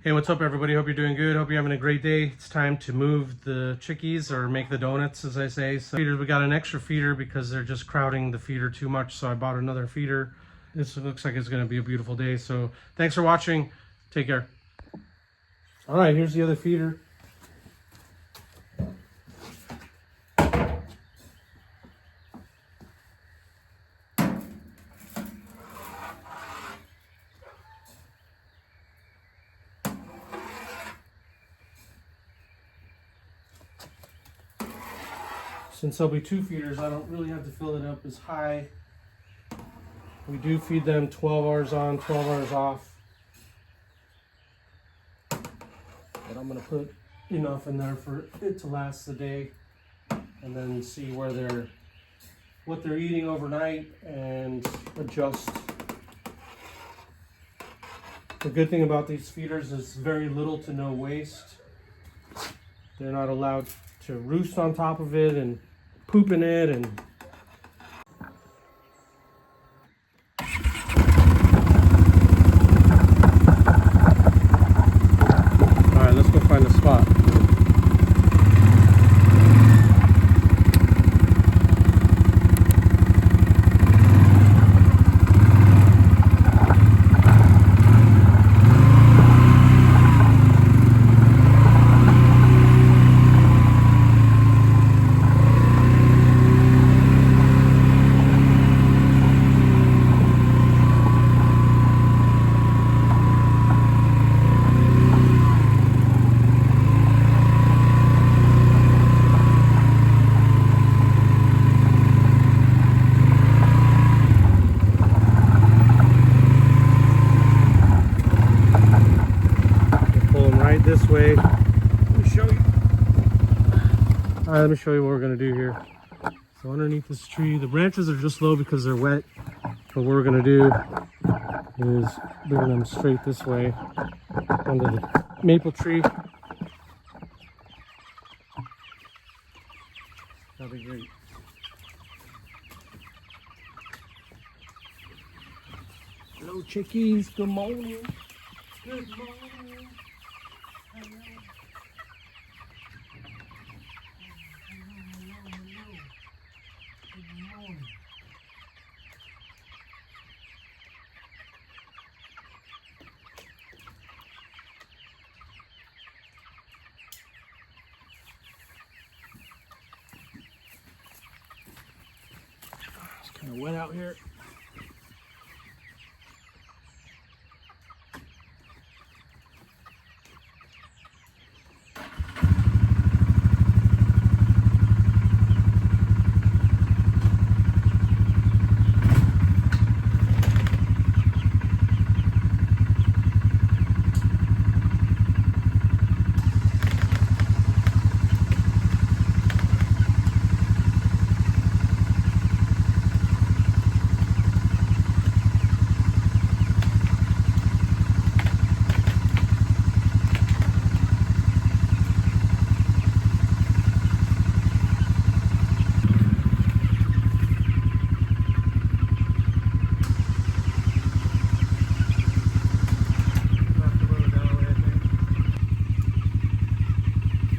Hey, what's up everybody? Hope you're doing good. Hope you're having a great day. It's time to move the chickies, or make the donuts, as I say. So feeders, we got an extra feeder because they're just crowding the feeder too much. So I bought another feeder. This looks like it's going to be a beautiful day. So thanks for watching. Take care. All right, here's the other feeder. Since there'll be two feeders, I don't really have to fill it up as high. We do feed them 12 hours on, 12 hours off. But I'm going to put enough in there for it to last the day, and then see what they're eating overnight and adjust. The good thing about these feeders is very little to no waste. They're not allowed to roost on top of it and poop in it. And all right, let's go find a spot. This way. Let me show you. All right, let me show you what we're gonna do here. So underneath this tree, the branches are just low because they're wet. But what we're gonna do is bring them straight this way under the maple tree. That'll be great. Hello chickies, good morning. Good morning. It's kind of wet out here.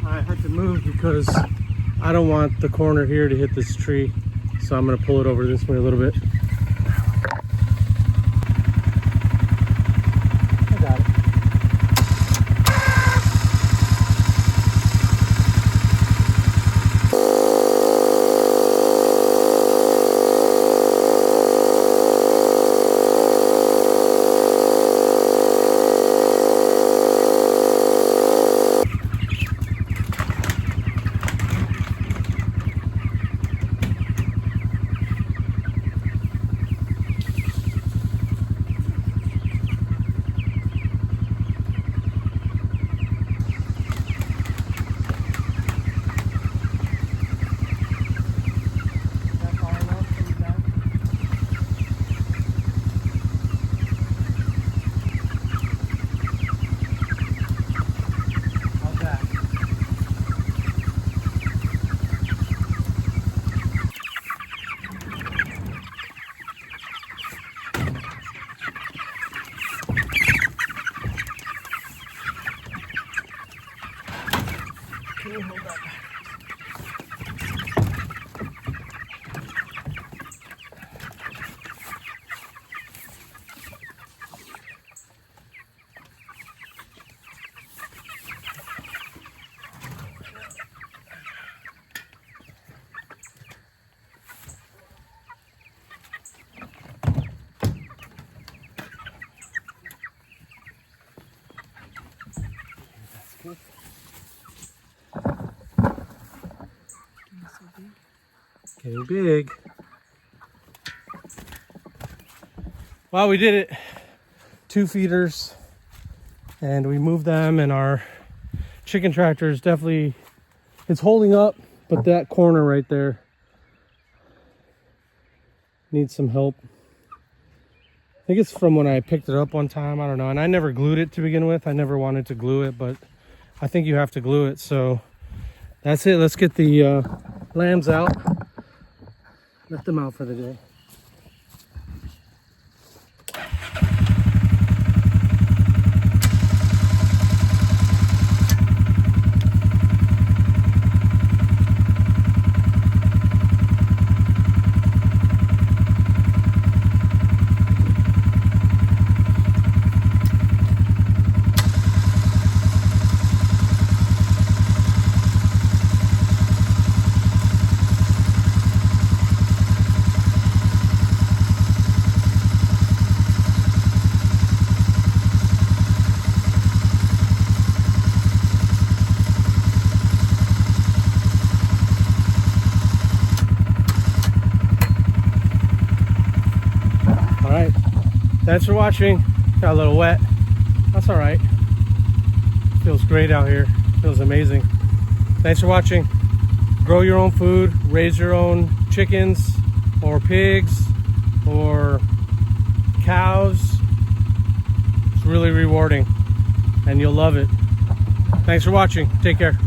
I had to move because I don't want the corner here to hit this tree, so I'm going to pull it over this way a little bit. I got it. Okay, hold on. Getting big. Well, we did it. 2 feeders, and we moved them, and our chicken tractor is definitely, it's holding up, but that corner right there needs some help. I think it's from when I picked it up one time, I don't know, and I never glued it to begin with. I never wanted to glue it, but I think you have to glue it. So that's it. Let's get the lambs out. Let them out for the day. Thanks for watching. Got a little wet. That's all right. Feels great out here. Feels amazing. Thanks for watching. Grow your own food, raise your own chickens or pigs or cows. It's really rewarding and you'll love it. Thanks for watching. Take care.